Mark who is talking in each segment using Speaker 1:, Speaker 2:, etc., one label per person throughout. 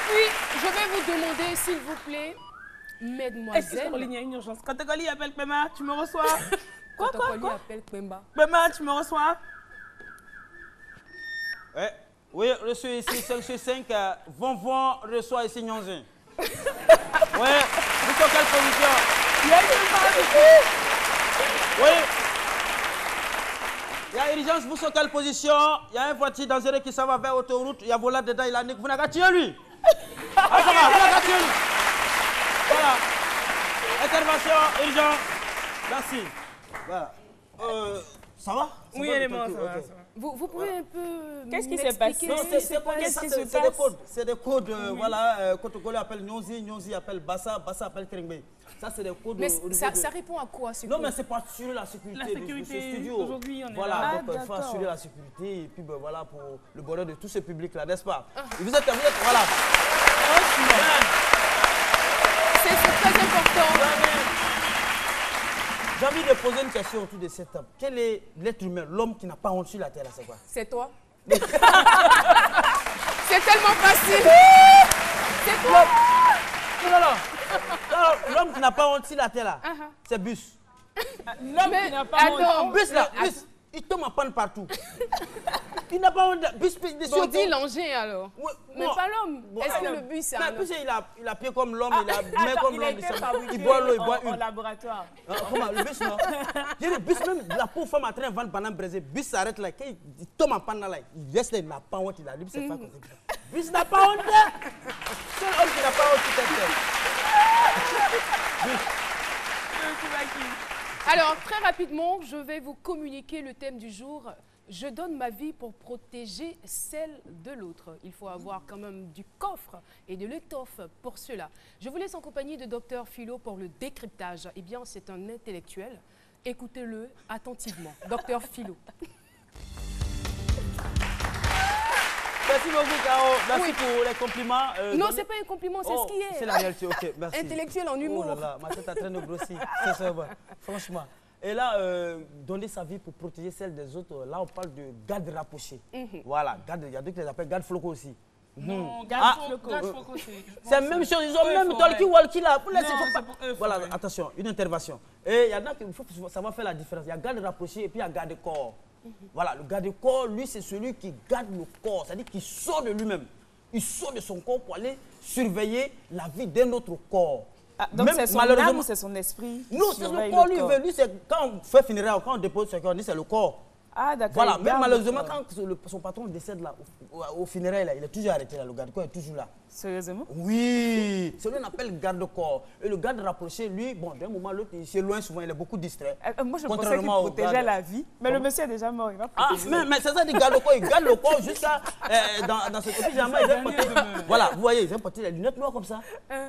Speaker 1: puis, je vais vous demander, s'il vous plaît, mesdemoiselles...
Speaker 2: Excusez-moi, il y a une urgence. Quand Kotokoli appelle Pema, tu me reçois? Quoi?
Speaker 1: Kotokoli appelle Pemba.
Speaker 2: Pema, tu me reçois?
Speaker 3: Ouais. Oui, reçu ici, 5 sur 5. Von reçoit ici Nyonzin. Ouais, vous sur quelle position?
Speaker 2: Il y a une urgence.
Speaker 3: Oui. Il y a urgence, vous sur quelle position? Il y a une voiture dangereuse qui s'en va vers l'autoroute. Il y a volant dedans, il a nique. Vous n'avez qu'à tuer lui. Ah, ça va, vous n'avez qu'à tuer lui. Voilà. Intervention, urgence. Merci. Voilà. Ça va?
Speaker 2: Oui, élément, ça va.
Speaker 1: Vous pouvez un peu
Speaker 2: Qu'est-ce qui s'est passé?
Speaker 3: C'est des codes. C'est des codes, voilà. Kotokoli appelle Nyonzi, Nyonzi appelle Bassa, Bassa appelle Krengbe. Ça, c'est des codes.
Speaker 1: Mais ça répond à quoi, ce
Speaker 3: Non, mais c'est pour assurer la sécurité de ce studio.
Speaker 2: Aujourd'hui, on est
Speaker 3: voilà,
Speaker 2: là.
Speaker 3: donc il faut assurer la sécurité et puis ben, voilà, pour le bonheur de tout ce public-là, n'est-ce pas? Vous êtes, voilà.
Speaker 1: C'est très important.
Speaker 3: J'ai envie de poser une question autour de cette table. Quel est l'être humain, l'homme qui n'a pas honte sur la terre, là, c'est quoi?
Speaker 1: C'est toi. C'est tellement facile. C'est toi.
Speaker 3: Non, l'homme qui n'a pas honte sur la terre, là, c'est Bus.
Speaker 2: L'homme qui n'a pas honte.
Speaker 3: Bus, là, Bus, il tombe en panne partout. Il n'a pas honte. Bus,
Speaker 1: on dit l'engin, alors.
Speaker 3: Ouais,
Speaker 1: mais
Speaker 3: bon,
Speaker 1: pas l'homme.
Speaker 3: Bon,
Speaker 1: Est-ce que le bus, c'est un
Speaker 3: Bus,
Speaker 1: homme?
Speaker 3: il a pied comme l'homme, il a main comme l'homme. Il
Speaker 2: boit
Speaker 3: l'eau, il boit une.
Speaker 2: En laboratoire.
Speaker 3: Comment, le bus, non? J'ai dit, Bus, même la pauvre femme en train de vendre banane braisée. Bus s'arrête là, quand il tombe en panne là, il reste là, il n'a pas honte, il a dit, c'est pas comme ça. Bus n'a pas honte. Seul homme qui n'a pas honte, c'est
Speaker 1: Alors, très rapidement, je vais vous communiquer le thème du jour. Je donne ma vie pour protéger celle de l'autre. Il faut avoir quand même du coffre et de l'étoffe pour cela. Je vous laisse en compagnie de Dr Philo pour le décryptage. Eh bien, c'est un intellectuel. Écoutez-le attentivement. Dr Philo.
Speaker 3: Merci beaucoup, Caro. Merci pour les compliments.
Speaker 1: Non, c'est pas un compliment, c'est ce qui est.
Speaker 3: C'est la réalité, ok, merci.
Speaker 1: Intellectuel en humour.
Speaker 3: Oh là là, ma tête est en train de grossir. C'est bon, franchement. Et là, donner sa vie pour protéger celle des autres, là, on parle de garde rapproché. Voilà, garde, il y a d'autres qui les appellent garde floco aussi.
Speaker 2: Non, garde floco,
Speaker 3: c'est la même chose, ils ont même talkie-walkie là. Pour laisser, voilà,
Speaker 2: forêt.
Speaker 3: attention, une intervention. Et il y en a qui, ça va faire la différence. Il y a garde rapproché et puis il y a garde corps. Voilà, le garde-corps, lui, c'est celui qui garde le corps, c'est-à-dire qu'il sort de lui-même. Il sort de son corps pour aller surveiller la vie d'un autre corps.
Speaker 2: Ah, donc c'est son âme ou c'est son esprit?
Speaker 3: Non, c'est le corps, lui, c'est quand on fait funéraire, quand on dépose ce corps, on dit c'est le corps.
Speaker 2: Ah, d'accord.
Speaker 3: Voilà, mais malheureusement, quand son patron décède là, au funéraire, là, il est toujours arrêté là, le garde-corps est toujours là.
Speaker 2: Sérieusement?
Speaker 3: Oui, c'est lui qu'on appelle garde-corps. Et le garde rapproché, lui, bon, d'un moment à l'autre, il est loin souvent, il est beaucoup distrait.
Speaker 2: Moi, je pensais qu'il protégeait la vie, mais le monsieur est déjà mort, il va protéger.
Speaker 3: Ah, mais c'est ça, il garde le corps, il garde le corps jusqu'à dans ce côté, généralement, ils aiment porter, voilà, vous voyez, ils aiment porter les lunettes noires comme ça.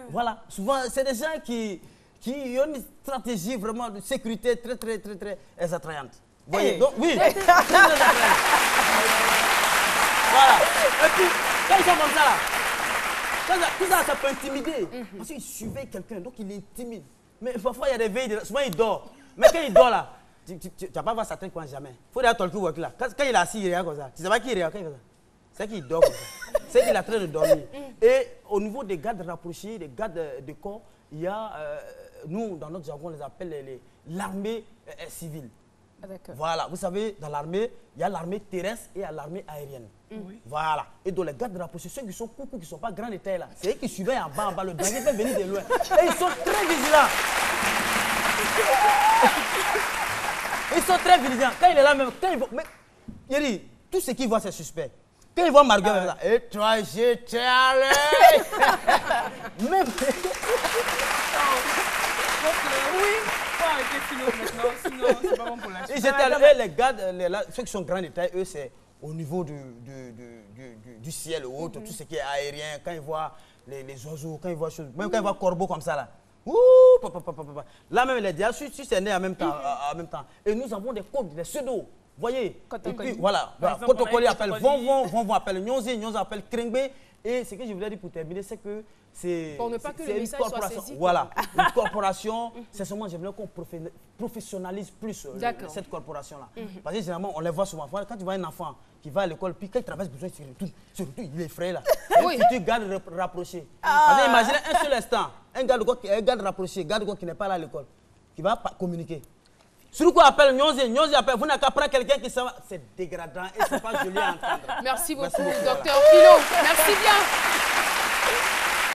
Speaker 3: Voilà, souvent, c'est des gens qui ont une stratégie vraiment de sécurité très attrayante. Vous voyez, donc, oui, très attrayante. Voilà, et puis, quand ils sont comme ça, là, tout ça, ça peut intimider. Parce qu'il surveille quelqu'un, donc il est timide. Mais parfois, il y a des veilles, souvent il dort. Mais quand il dort là, tu ne vas pas voir certains coins jamais. Il faut d'ailleurs talker work là. Quand il est assis, il regarde comme ça. Tu sais pas qui il regarde comme ça. C'est qu'il dort comme ça. C'est qu'il est en train de dormir. Et au niveau des gardes rapprochés, des gardes de corps, il y a, nous, dans notre jargon, on les appelle l'armée civile.
Speaker 2: Ah,
Speaker 3: voilà, vous savez, dans l'armée, il y a l'armée terrestre et il y a l'armée aérienne. Voilà. Et dans les gardes rapprochés, ceux qui sont coucous, qui ne sont pas grands de taille là, c'est eux qui surveillent en bas, le danger peut venir de loin. Et ils sont très vigilants. Ils sont très vigilants. Quand il est là même, quand il voit, mais il dit, tout ce qu'il voit c'est suspect. Quand il voit Margot, et toi, je t'ai allé. Même.
Speaker 2: Oui. Arrêter Philo maintenant, sinon c'est pas bon pour la suite.
Speaker 3: Les gardes, ceux qui sont grands de taille, eux, c'est au niveau du ciel ou autre, tout ce qui est aérien, quand ils voient les oiseaux, quand ils voient choses, même quand ils voient corbeaux comme ça là. Là même, les diables, si c'est né en même temps. Et nous avons des codes, des pseudos. Vous voyez? Et puis, voilà. Kotokoli appelle Von appelle Nyonzi, Nyonzi appelle Krengbe. Et ce que je voulais dire pour terminer, c'est que c'est
Speaker 1: pour ne pas que le
Speaker 3: une
Speaker 1: message soit
Speaker 3: corporation.
Speaker 1: saisi.
Speaker 3: Voilà, une corporation, c'est seulement, j'aimerais qu'on professionnalise plus cette corporation-là. Parce que généralement, on les voit souvent. Quand tu vois un enfant qui va à l'école, puis quand il traverse besoin, surtout il est frais là.
Speaker 1: Oui.
Speaker 3: Tu gardes rapproché. Parce que imaginez un seul instant, un garde rapproché, garde qui n'est pas là à l'école, qui va communiquer. Surtout qu'on appelle Nyonzi appelle, vous n'avez qu'à prendre quelqu'un qui s'en va. C'est dégradant et c'est pas joli à entendre.
Speaker 1: Merci beaucoup,
Speaker 3: Merci beaucoup,
Speaker 1: docteur Philo. Merci bien.